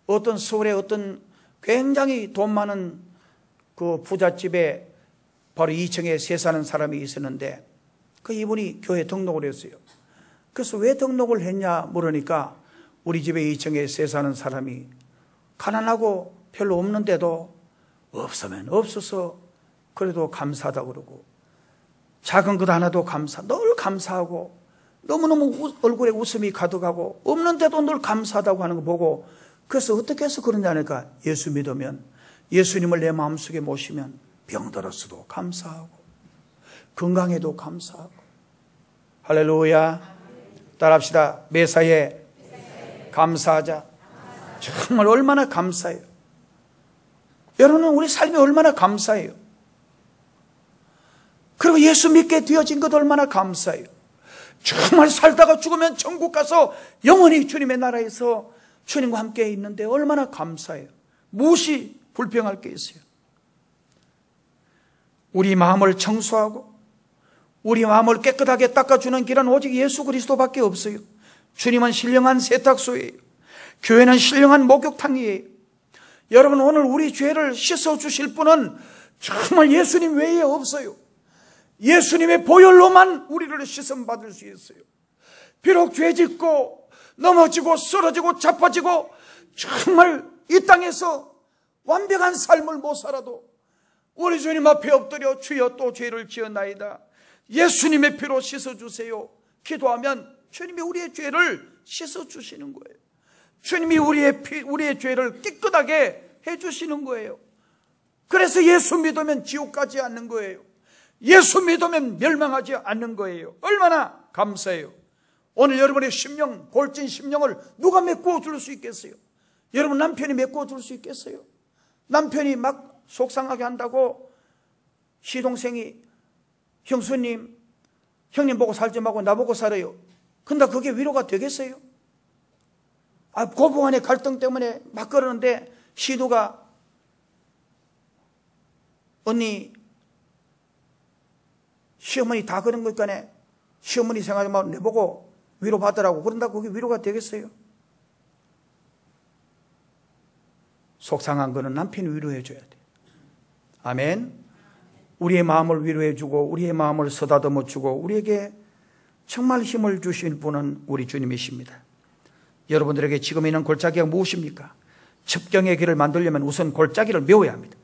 어떤 서울에 어떤 굉장히 돈 많은 그 부잣집에 바로 2층에 세 사는 사람이 있었는데 그 이분이 교회 등록을 했어요. 그래서 왜 등록을 했냐 물으니까 우리 집에 2층에 세 사는 사람이 가난하고 별로 없는데도 없으면 없어서 그래도 감사하다고 그러고 작은 것 하나도 늘 감사하고 너무너무 얼굴에 웃음이 가득하고 없는데도 늘 감사하다고 하는 거 보고 그래서 어떻게 해서 그런지 아니까 예수 믿으면 예수님을 내 마음속에 모시면 병들었어도 감사하고 건강해도 감사하고 할렐루야. 따라합시다. 매사에 감사하자. 정말 얼마나 감사해요. 여러분은 우리 삶이 얼마나 감사해요. 그리고 예수 믿게 되어진 것 얼마나 감사해요. 정말 살다가 죽으면 천국 가서 영원히 주님의 나라에서 주님과 함께 있는데 얼마나 감사해요. 무엇이 불평할 게 있어요. 우리 마음을 청소하고 우리 마음을 깨끗하게 닦아주는 길은 오직 예수 그리스도밖에 없어요. 주님은 신령한 세탁소예요. 교회는 신령한 목욕탕이에요. 여러분, 오늘 우리 죄를 씻어주실 분은 정말 예수님 외에 없어요. 예수님의 보혈로만 우리를 씻음받을 수 있어요. 비록 죄짓고 넘어지고 쓰러지고 자빠지고 정말 이 땅에서 완벽한 삶을 못 살아도 우리 주님 앞에 엎드려 주여 또 죄를 지었나이다, 예수님의 피로 씻어주세요 기도하면 주님이 우리의 죄를 씻어주시는 거예요. 주님이 우리의 죄를 깨끗하게 해주시는 거예요. 그래서 예수 믿으면 지옥 가지 않는 거예요. 예수 믿으면 멸망하지 않는 거예요. 얼마나 감사해요. 오늘 여러분의 심령, 골진 심령을 누가 메꾸어 줄 수 있겠어요? 여러분 남편이 메꾸어 줄 수 있겠어요? 남편이 막 속상하게 한다고 시동생이 형수님, 형님 보고 살지 말고 나보고 살아요. 근데 그게 위로가 되겠어요? 고부간의 갈등 때문에 막 그러는데 시도가 언니 시어머니 다 그런 거니까 시어머니 생각하지 말고 내보고 위로받으라고 그런다고 그게 위로가 되겠어요? 속상한 거는 남편이 위로해 줘야 돼. 아멘. 우리의 마음을 위로해 주고 우리의 마음을 쓰다듬어 주고 우리에게 정말 힘을 주실 분은 우리 주님이십니다. 여러분들에게 지금 있는 골짜기가 무엇입니까? 첩경의 길을 만들려면 우선 골짜기를 메워야 합니다.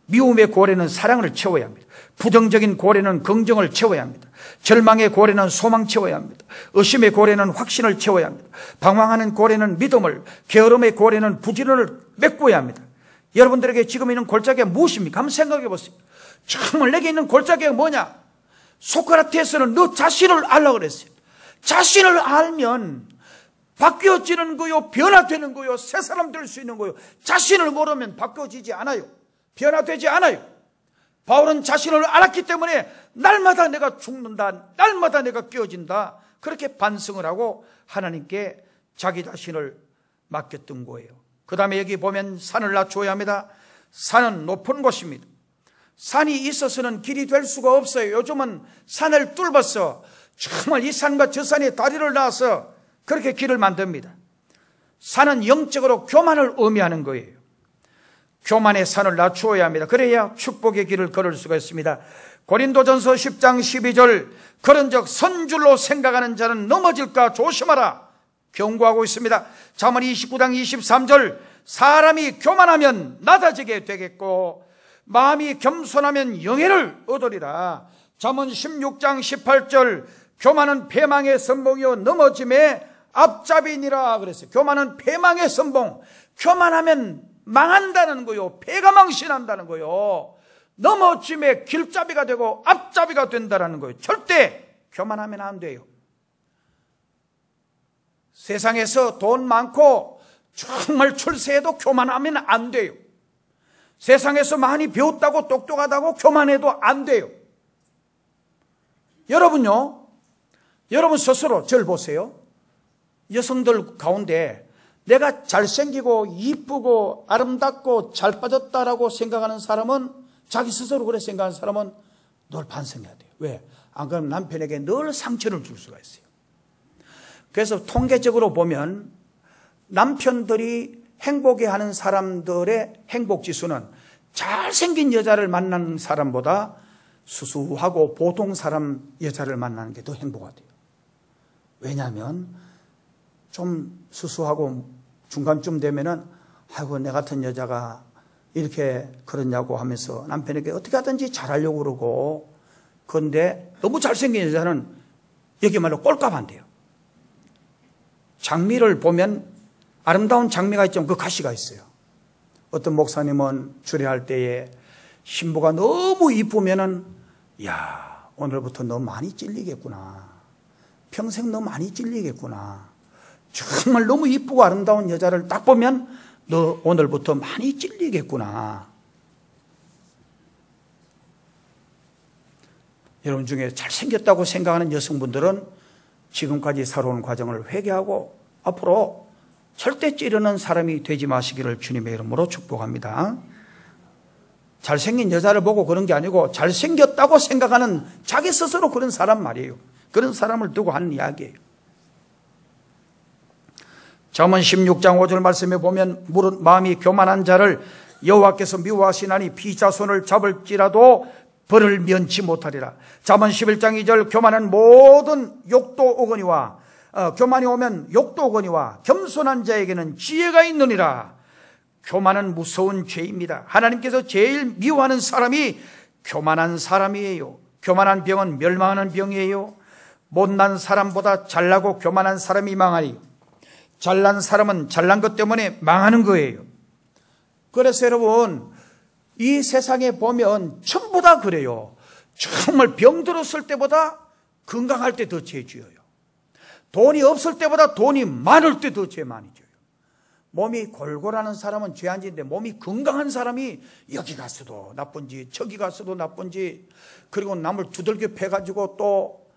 미움의 고래는 사랑을 채워야 합니다. 부정적인 고래는 긍정을 채워야 합니다. 절망의 고래는 소망 채워야 합니다. 의심의 고래는 확신을 채워야 합니다. 방황하는 고래는 믿음을, 게으름의 고래는 부지런을 메꿔야 합니다. 여러분들에게 지금 있는 골짜기가 무엇입니까? 한번 생각해 보세요. 정말 내게 있는 골짜기가 뭐냐? 소크라테스는 너 자신을 알라고 그랬어요. 자신을 알면 바뀌어지는 거요, 변화되는 거요, 새 사람 될 수 있는 거요. 자신을 모르면 바뀌어지지 않아요. 변화되지 않아요. 바울은 자신을 알았기 때문에 날마다 내가 죽는다, 날마다 내가 깨어진다, 그렇게 반성을 하고 하나님께 자기 자신을 맡겼던 거예요. 그 다음에 여기 보면 산을 낮추어야 합니다. 산은 높은 곳입니다. 산이 있어서는 길이 될 수가 없어요. 요즘은 산을 뚫어서 정말 이 산과 저 산에 다리를 놔서 그렇게 길을 만듭니다. 산은 영적으로 교만을 의미하는 거예요. 교만의 산을 낮추어야 합니다. 그래야 축복의 길을 걸을 수가 있습니다. 고린도전서 10장 12절, 그런즉 선줄로 생각하는 자는 넘어질까 조심하라 경고하고 있습니다. 잠언 29장 23절, 사람이 교만하면 낮아지게 되겠고 마음이 겸손하면 영예를 얻으리라. 잠언 16장 18절, 교만은 패망의 선봉이요 넘어짐의 앞잡이니라 그랬어요. 교만은 패망의 선봉, 교만하면 망한다는 거요, 패가 망신한다는 거요, 넘어짐의 길잡이가 되고 앞잡이가 된다는 거예요. 절대 교만하면 안 돼요. 세상에서 돈 많고 정말 출세해도 교만하면 안 돼요. 세상에서 많이 배웠다고 똑똑하다고 교만해도 안 돼요. 여러분요, 여러분 스스로 저를 보세요. 여성들 가운데 내가 잘생기고 이쁘고 아름답고 잘 빠졌다라고 생각하는 사람은, 자기 스스로 그렇게 생각하는 사람은 늘 반성해야 돼요. 왜? 안 그러면 남편에게 늘 상처를 줄 수가 있어요. 그래서 통계적으로 보면 남편들이 행복해하는 사람들의 행복지수는 잘생긴 여자를 만나는 사람보다 수수하고 보통 사람 여자를 만나는 게 더 행복하대요. 왜냐하면 좀 수수하고 중간쯤 되면은 아이고 내 같은 여자가 이렇게 그러냐고 하면서 남편에게 어떻게 하든지 잘하려고 그러고, 그런데 너무 잘생긴 여자는 여기 말로 꼴값한대요. 장미를 보면 아름다운 장미가 있지만 그 가시가 있어요. 어떤 목사님은 주례할 때에 신부가 너무 이쁘면은 야 오늘부터 너 많이 찔리겠구나, 평생 너 많이 찔리겠구나. 정말 너무 이쁘고 아름다운 여자를 딱 보면 너 오늘부터 많이 찔리겠구나. 여러분 중에 잘생겼다고 생각하는 여성분들은 지금까지 살아온 과정을 회개하고 앞으로 절대 찌르는 사람이 되지 마시기를 주님의 이름으로 축복합니다. 잘생긴 여자를 보고 그런 게 아니고 잘생겼다고 생각하는 자기 스스로 그런 사람 말이에요. 그런 사람을 두고 하는 이야기예요. 잠언 16장 5절 말씀에 보면 무릇 마음이 교만한 자를 여호와께서 미워하시나니 비자손을 잡을지라도 벌을 면치 못하리라. 잠언 11장 2절 교만한 모든 욕도 오거니와 교만이 오면 욕도 오거니와 겸손한 자에게는 지혜가 있느니라. 교만은 무서운 죄입니다. 하나님께서 제일 미워하는 사람이 교만한 사람이에요. 교만한 병은 멸망하는 병이에요. 못난 사람보다 잘나고 교만한 사람이 망하니 잘난 사람은 잘난 것 때문에 망하는 거예요. 그래서 여러분 이 세상에 보면 전부 다 그래요. 정말 병들었을 때보다 건강할 때 더 죄 지어요. 돈이 없을 때보다 돈이 많을 때 더 죄 많이 져요. 몸이 골골하는 사람은 죄 안 지는데 몸이 건강한 사람이 여기 갔어도 나쁜지 저기 갔어도 나쁜지 그리고 남을 두들겨 패가지고 또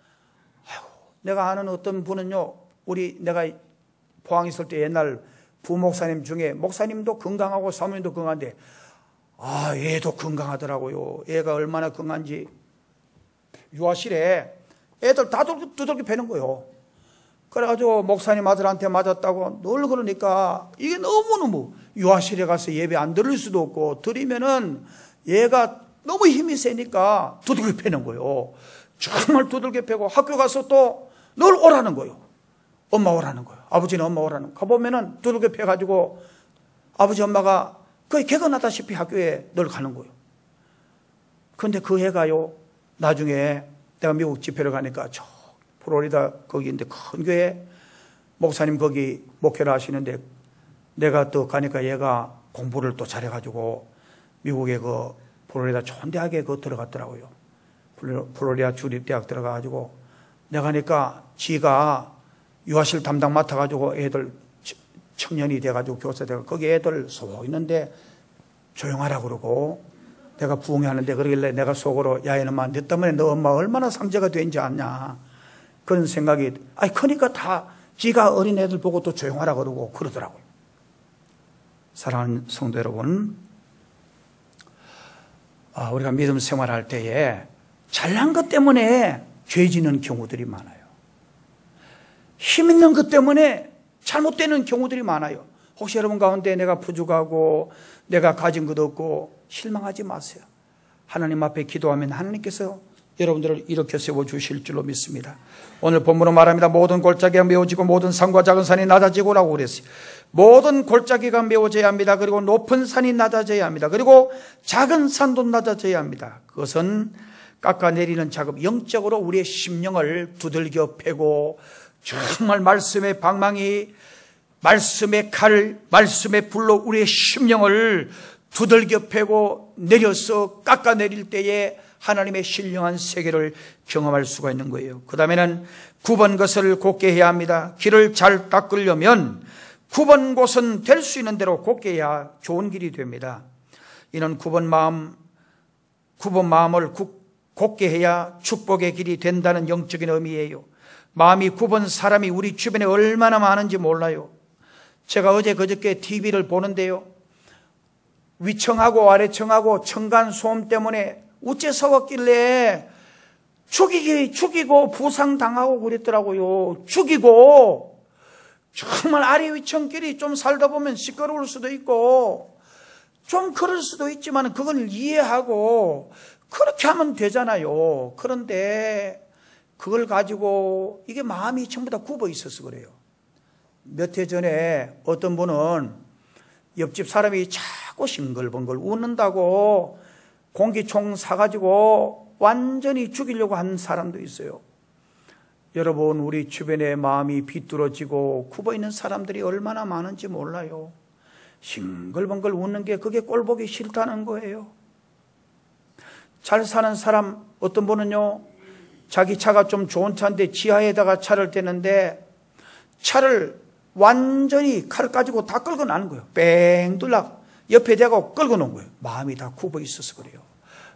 내가 아는 어떤 분은요, 내가 포항에 있을 때 옛날 부목사님 중에 목사님도 건강하고 사모님도 건강한데 애도 건강하더라고요. 애가 얼마나 건강한지 유아실에 애들 다 두들겨 패는 거예요. 그래가지고 목사님 아들한테 맞았다고 늘 그러니까 이게 너무너무 유아실에 가서 예배 안 드릴 수도 없고 드리면은 얘가 너무 힘이 세니까 두들겨 패는 거예요. 정말 두들겨 패고 학교 가서 또 늘 오라는 거예요. 엄마 오라는 거예요. 아버지는 엄마 오라는 거예요. 가보면은 두들겨 패가지고 아버지 엄마가 거의 개건하다시피 학교에 늘 가는 거예요. 그런데 그 애가요, 나중에 내가 미국 집회를 가니까 저 플로리다 거기인데 큰 교회 목사님 거기 목회를 하시는데 내가 또 가니까 얘가 공부를 또 잘해가지고 미국의 그 플로리다 좋은 대학에 들어갔더라고요. 플로리다 주립대학 들어가가지고 내가 가니까 지가 유아실 담당 맡아가지고 애들 청년이 돼가지고 교사 돼가지고 거기 애들 소 있는데 조용하라 그러고 내가 부흥하는데 그러길래 내가 속으로 야 이놈아 너 때문에 너 엄마 얼마나 상처가 된지 아냐 그런 생각이 그러니까 다 지가 어린 애들 보고 또 조용하라 그러고 그러더라고요. 사랑하는 성도 여러분, 우리가 믿음 생활할 때에 잘난 것 때문에 죄 지는 경우들이 많아요. 힘 있는 것 때문에 잘못되는 경우들이 많아요. 혹시 여러분 가운데 내가 부족하고 내가 가진 것 없고 실망하지 마세요. 하나님 앞에 기도하면 하나님께서 여러분들을 일으켜 세워주실 줄로 믿습니다. 오늘 본문으로 말합니다. 모든 골짜기가 메워지고 모든 산과 작은 산이 낮아지고라고 그랬어요. 모든 골짜기가 메워져야 합니다. 그리고 높은 산이 낮아져야 합니다. 그리고 작은 산도 낮아져야 합니다. 그것은 깎아내리는 작업, 영적으로 우리의 심령을 두들겨 패고 정말 말씀의 방망이, 말씀의 칼, 말씀의 불로 우리의 심령을 두들겨 패고 내려서 깎아내릴 때에 하나님의 신령한 세계를 경험할 수가 있는 거예요. 그 다음에는 9번 것을 곧게 해야 합니다. 길을 잘 닦으려면 9번 곳은 될 수 있는 대로 곧게 해야 좋은 길이 됩니다. 이는 9번 마음을 곧게 해야 축복의 길이 된다는 영적인 의미예요. 마음이 9번 사람이 우리 주변에 얼마나 많은지 몰라요. 제가 어제 그저께 TV를 보는데요. 위청하고 아래청하고 층간소음 때문에 우째 싸웠길래 죽이고 부상당하고 그랬더라고요. 죽이고 정말 아래 위청끼리 좀 살다 보면 시끄러울 수도 있고 좀 그럴 수도 있지만 그걸 이해하고 그렇게 하면 되잖아요. 그런데 그걸 가지고 이게 마음이 전부 다 굽어 있어서 그래요. 몇 해 전에 어떤 분은 옆집 사람이 자꾸 싱글벙글 웃는다고 공기총 사가지고 완전히 죽이려고 한 사람도 있어요. 여러분, 우리 주변에 마음이 비뚤어지고 굽어 있는 사람들이 얼마나 많은지 몰라요. 싱글벙글 웃는 게 그게 꼴보기 싫다는 거예요. 잘 사는 사람, 어떤 분은요 자기 차가 좀 좋은 차인데 지하에다가 차를 대는데 차를 완전히 칼 가지고 다 끌고 나는 거예요. 뺑 둘라 옆에 대고 끌고 놓은 거예요. 마음이 다 굽어 있어서 그래요.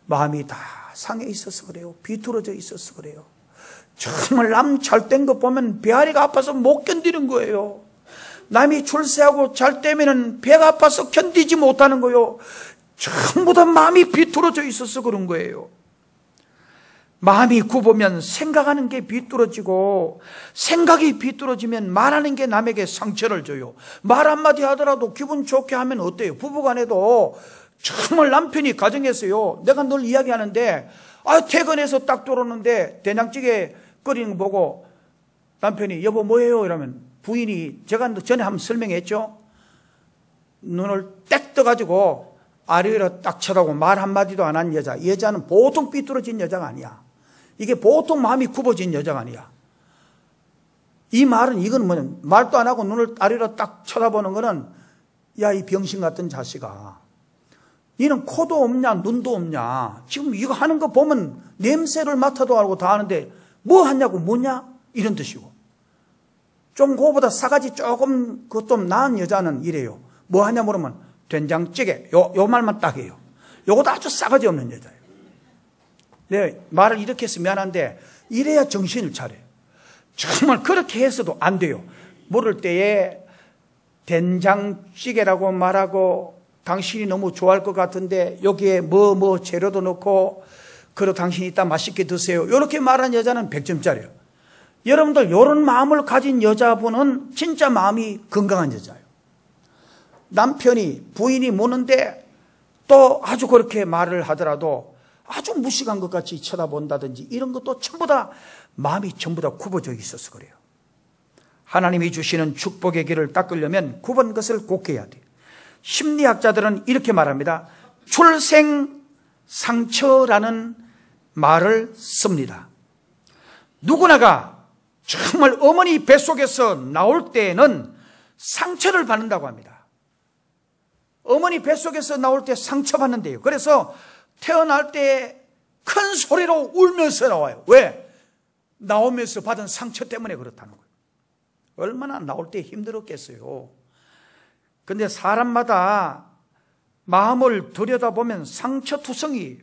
마음이 다 상해 있어서 그래요. 비틀어져 있어서 그래요. 정말 남 잘 된 거 보면 배앓이가 아파서 못 견디는 거예요. 남이 출세하고 잘 되면은 배가 아파서 견디지 못하는 거예요. 전부 다 마음이 비틀어져 있어서 그런 거예요. 마음이 굽으면 생각하는 게 비뚤어지고, 생각이 비뚤어지면 말하는 게 남에게 상처를 줘요. 말 한마디 하더라도 기분 좋게 하면 어때요? 부부간에도 정말 남편이 가정에서요, 내가 늘 이야기하는데 퇴근해서 딱 들어오는데 된장찌개 끓이는 거 보고 남편이 여보 뭐예요? 이러면 부인이, 제가 전에 한번 설명했죠, 눈을 딱 떠가지고 아래로 딱 쳐다보고 말 한마디도 안 한 여자, 여자는 보통 삐뚤어진 여자가 아니야. 이게 보통 마음이 굽어진 여자가 아니야. 이 말은, 이건 뭐냐, 말도 안 하고 눈을 아래로 딱 쳐다보는 거는, 야, 이 병신 같은 자식아, 니는 코도 없냐 눈도 없냐, 지금 이거 하는 거 보면 냄새를 맡아도 알고 다 하는데 뭐 하냐고 뭐냐, 이런 뜻이고, 좀 그거보다 싸가지 조금 그 좀 나은 여자는 이래요. 뭐 하냐 물으면 된장찌개, 요 말만 딱 해요. 요것도 아주 싸가지 없는 여자예요. 네, 말을 이렇게 해서 미안한데 이래야 정신을 차려요. 정말 그렇게 해서도 안 돼요. 모를 때에 된장찌개라고 말하고, 당신이 너무 좋아할 것 같은데 여기에 뭐 재료도 넣고, 그리고 당신이 이따 맛있게 드세요, 이렇게 말하는 여자는 100점짜리예요. 여러분들 이런 마음을 가진 여자분은 진짜 마음이 건강한 여자예요. 남편이, 부인이 무는데 또 아주 그렇게 말을 하더라도 아주 무식한 것 같이 쳐다본다든지 이런 것도 전부 다 마음이 전부 다 굽어져 있어서 그래요. 하나님이 주시는 축복의 길을 닦으려면 굽은 것을 곡해야 돼요. 심리학자들은 이렇게 말합니다. 출생상처라는 말을 씁니다. 누구나가 정말 어머니 뱃속에서 나올 때에는 상처를 받는다고 합니다. 어머니 뱃속에서 나올 때 상처받는데요. 그래서 태어날 때 큰 소리로 울면서 나와요. 왜? 나오면서 받은 상처 때문에 그렇다는 거예요. 얼마나 나올 때 힘들었겠어요. 근데 사람마다 마음을 들여다보면 상처투성이에요.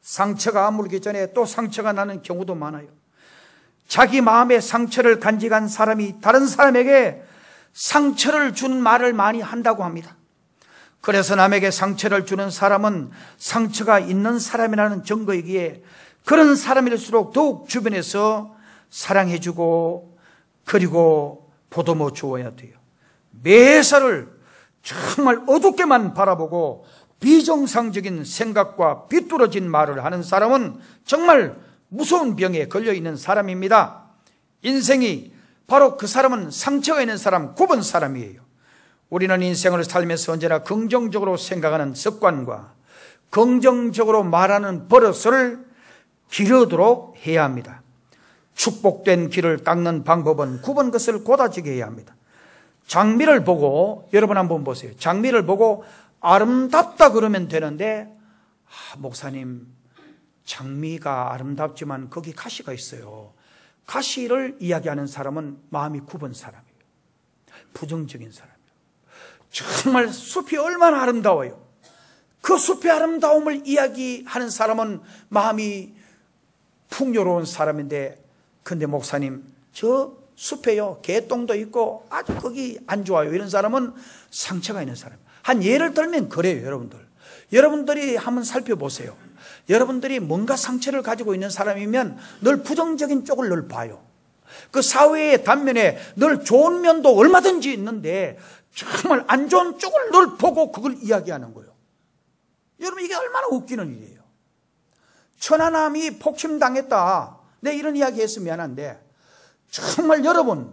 상처가 아물기 전에 또 상처가 나는 경우도 많아요. 자기 마음의 상처를 간직한 사람이 다른 사람에게 상처를 준 말을 많이 한다고 합니다. 그래서 남에게 상처를 주는 사람은 상처가 있는 사람이라는 증거이기에 그런 사람일수록 더욱 주변에서 사랑해주고 그리고 보듬어 주어야 돼요. 매사를 정말 어둡게만 바라보고 비정상적인 생각과 비뚤어진 말을 하는 사람은 정말 무서운 병에 걸려있는 사람입니다. 인생이 바로 그 사람은 상처가 있는 사람, 굽은 사람이에요. 우리는 인생을 살면서 언제나 긍정적으로 생각하는 습관과 긍정적으로 말하는 버릇을 기르도록 해야 합니다. 축복된 길을 닦는 방법은 굽은 것을 고다지게 해야 합니다. 장미를 보고, 여러분 한번 보세요. 장미를 보고 아름답다 그러면 되는데, 목사님, 장미가 아름답지만 거기 가시가 있어요. 가시를 이야기하는 사람은 마음이 굽은 사람이에요. 부정적인 사람이에요. 정말 숲이 얼마나 아름다워요. 그 숲의 아름다움을 이야기하는 사람은 마음이 풍요로운 사람인데, 근데 목사님, 저 숲에요, 개똥도 있고 아주 거기 안 좋아요, 이런 사람은 상처가 있는 사람이에요. 한 예를 들면 그래요. 여러분들이 한번 살펴보세요. 여러분들이 뭔가 상처를 가지고 있는 사람이면 늘 부정적인 쪽을 늘 봐요. 그 사회의 단면에 늘 좋은 면도 얼마든지 있는데 정말 안 좋은 쪽을 늘 보고 그걸 이야기하는 거예요. 여러분, 이게 얼마나 웃기는 일이에요. 천안함이 폭침당했다, 내 이런 이야기 했으면 미안한데, 정말 여러분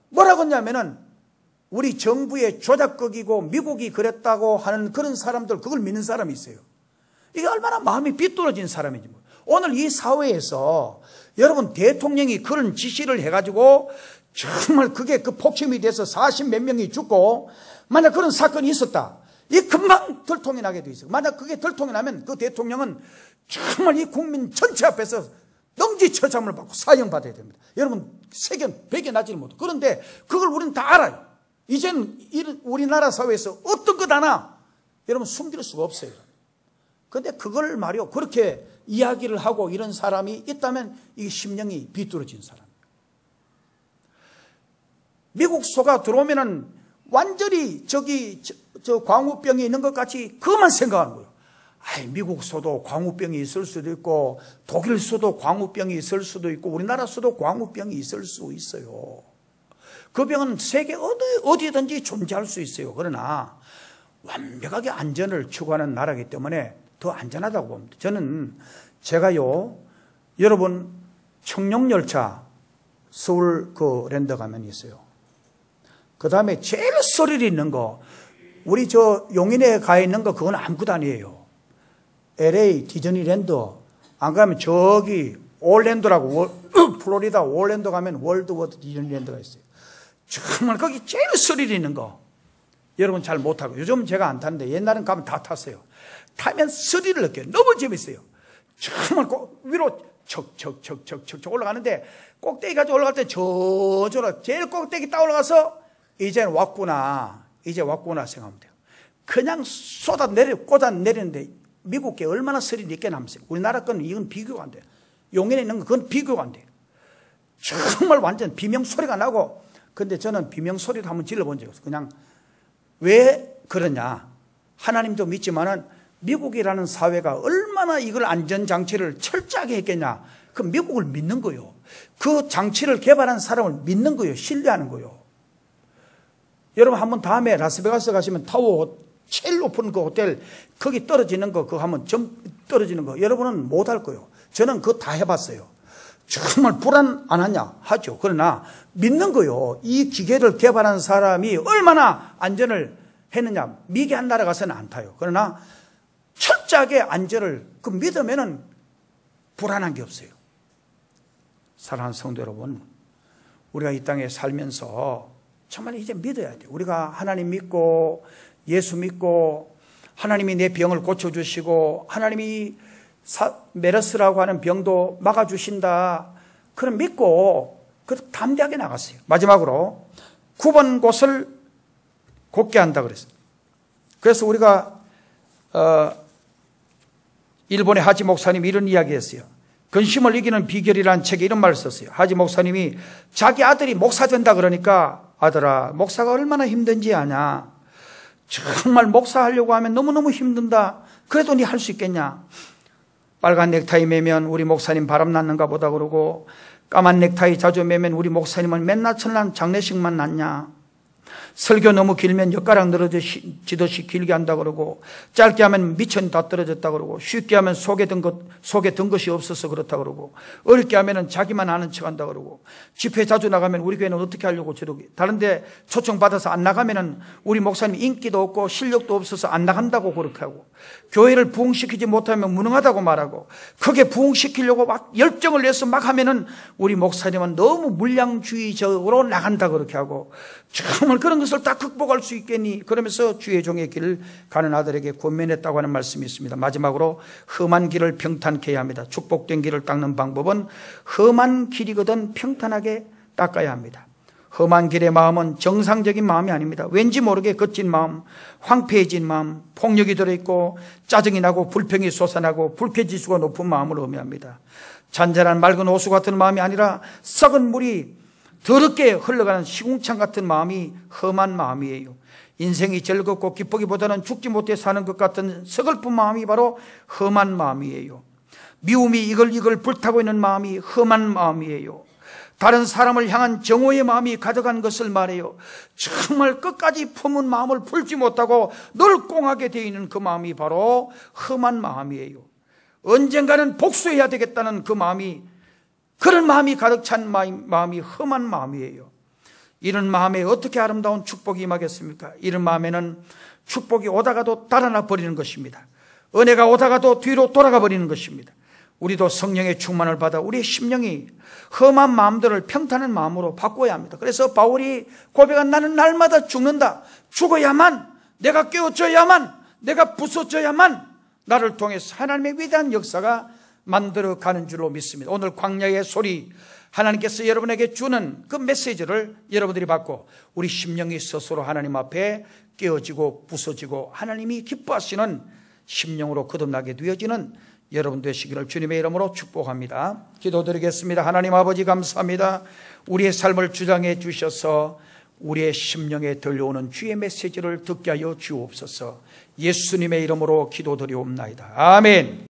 뭐라고 했냐면은 우리 정부의 조작극이고 미국이 그랬다고 하는 그런 사람들, 그걸 믿는 사람이 있어요. 이게 얼마나 마음이 삐뚤어진 사람인지. 오늘 이 사회에서 여러분 대통령이 그런 지시를 해가지고 정말 그게 그 폭침이 돼서 40몇 명이 죽고, 만약 그런 사건이 있었다, 이 금방 들통이 나게 돼 있어요. 만약 그게 들통이 나면 그 대통령은 정말 이 국민 전체 앞에서 능지처참을 받고 사형받아야 됩니다. 여러분 세견, 백견 나지를 못해. 그런데 그걸 우리는 다 알아요. 이제는 우리나라 사회에서 어떤 것 하나 여러분 숨길 수가 없어요. 그런데 그걸 말이요, 그렇게 이야기를 하고 이런 사람이 있다면 이 심령이 비뚤어진 사람. 미국 소가 들어오면은 완전히 저 광우병이 있는 것 같이 그것만 생각하는 거예요. 아이, 미국 소도 광우병이 있을 수도 있고, 독일 소도 광우병이 있을 수도 있고, 우리나라 소도 광우병이 있을 수 있어요. 그 병은 세계 어디든지 존재할 수 있어요. 그러나 완벽하게 안전을 추구하는 나라이기 때문에 더 안전하다고 봅니다. 제가요, 여러분 청룡열차 서울 그 랜더 가면 있어요. 그 다음에 제일 스릴 있는 거, 우리 저 용인에 가 있는 거, 그건 아무것도 아니에요. LA 디즈니랜드 안 가면 저기 올랜도라고, 플로리다 올랜도 가면 월드워드 디즈니랜드가 있어요. 정말 거기 제일 스릴 있는 거 여러분 잘 못하고, 요즘 제가 안 타는데 옛날엔 가면 다 탔어요. 타면 스릴을 느껴요. 너무 재밌어요. 정말 위로 척척척척척 올라가는데 꼭대기까지 올라갈 때 저저라 제일 꼭대기 딱 올라가서 이제는 왔구나 생각하면 돼요. 그냥 꽂아 내리는데 미국 게 얼마나 스릴이 있게 남았어요. 우리나라 건 이건 비교가 안 돼요. 용인에 있는 건 그건 비교가 안 돼요. 정말 완전 비명 소리가 나고, 근데 저는 비명 소리도 한번 질러본 적이 없어요. 그냥 왜 그러냐, 하나님도 믿지만은 미국이라는 사회가 얼마나 이걸 안전장치를 철저하게 했겠냐. 그 미국을 믿는 거예요. 그 장치를 개발한 사람을 믿는 거예요. 신뢰하는 거예요. 여러분 한번 다음에 라스베가스 가시면 타워 제일 높은 그 호텔 거기 떨어지는 거, 그거 한번 떨어지는 거 여러분은 못 할 거예요. 저는 그거 다 해봤어요. 정말 불안 안 하냐? 하죠. 그러나 믿는 거예요. 이 기계를 개발한 사람이 얼마나 안전을 했느냐. 미개한 나라 가서는 안 타요. 그러나 철저하게 안전을 그 믿으면은 불안한 게 없어요. 사랑하는 성도 여러분, 우리가 이 땅에 살면서 정말 이제 믿어야 돼요. 우리가 하나님 믿고 예수 믿고 하나님이 내 병을 고쳐주시고 하나님이 메르스라고 하는 병도 막아주신다. 그럼 믿고 담대하게 나갔어요. 마지막으로 9번 곳을 곧게 한다 그랬어요. 그래서 우리가 일본의 하지 목사님이 이런 이야기했어요. 근심을 이기는 비결이라는 책에 이런 말을 썼어요. 하지 목사님이 자기 아들이 목사 된다 그러니까, 아들아, 목사가 얼마나 힘든지 아냐. 정말 목사하려고 하면 너무너무 힘든다. 그래도 네 할 수 있겠냐. 빨간 넥타이 매면 우리 목사님 바람 났는가 보다 그러고, 까만 넥타이 자주 매면 우리 목사님은 맨날 천날 장례식만 났냐. 설교 너무 길면 엿가락 늘어지듯이 길게 한다 그러고, 짧게 하면 미천이 다 떨어졌다 그러고, 쉽게 하면 속에 든 것이 없어서 그렇다 그러고, 어렵게 하면 자기만 아는 척 한다 그러고, 집회 자주 나가면 우리 교회는 어떻게 하려고 저러기, 다른데 초청받아서 안 나가면은 우리 목사님 인기도 없고 실력도 없어서 안 나간다고 그렇게 하고, 교회를 부흥시키지 못하면 무능하다고 말하고, 크게 부흥시키려고 막 열정을 내서 막 하면은 우리 목사님은 너무 물량주의적으로 나간다 그렇게 하고, 정말 그런 것을 다 극복할 수 있겠니? 그러면서 주의 종의 길을 가는 아들에게 권면했다고 하는 말씀이 있습니다. 마지막으로 험한 길을 평탄케 해야 합니다. 축복된 길을 닦는 방법은 험한 길이거든 평탄하게 닦아야 합니다. 험한 길의 마음은 정상적인 마음이 아닙니다. 왠지 모르게 거친 마음, 황폐해진 마음, 폭력이 들어있고 짜증이 나고 불평이 솟아나고 불쾌지수가 높은 마음을 의미합니다. 잔잔한 맑은 호수 같은 마음이 아니라 썩은 물이 더럽게 흘러가는 시궁창 같은 마음이 험한 마음이에요. 인생이 즐겁고 기쁘기보다는 죽지 못해 사는 것 같은 서글픈 마음이 바로 험한 마음이에요. 미움이 이글이글 불타고 있는 마음이 험한 마음이에요. 다른 사람을 향한 정오의 마음이 가득한 것을 말해요. 정말 끝까지 품은 마음을 풀지 못하고 늘 꽁하게 되어 있는 그 마음이 바로 험한 마음이에요. 언젠가는 복수해야 되겠다는 그 마음이, 그런 마음이 가득 찬 마음이 험한 마음이에요. 이런 마음에 어떻게 아름다운 축복이 임하겠습니까? 이런 마음에는 축복이 오다가도 달아나 버리는 것입니다. 은혜가 오다가도 뒤로 돌아가 버리는 것입니다. 우리도 성령의 충만을 받아 우리의 심령이 험한 마음들을 평탄한 마음으로 바꿔야 합니다. 그래서 바울이 고백한, 나는 날마다 죽는다. 죽어야만, 내가 깨어져야만, 내가 부서져야만 나를 통해서 하나님의 위대한 역사가 만들어 가는 줄로 믿습니다. 오늘 광야의 소리, 하나님께서 여러분에게 주는 그 메시지를 여러분들이 받고 우리 심령이 스스로 하나님 앞에 깨어지고 부서지고 하나님이 기뻐하시는 심령으로 거듭나게 되어지는 여러분 되시기를 주님의 이름으로 축복합니다. 기도드리겠습니다. 하나님 아버지 감사합니다. 우리의 삶을 주장해 주셔서 우리의 심령에 들려오는 주의 메시지를 듣게 하여 주옵소서. 예수님의 이름으로 기도드리옵나이다. 아멘.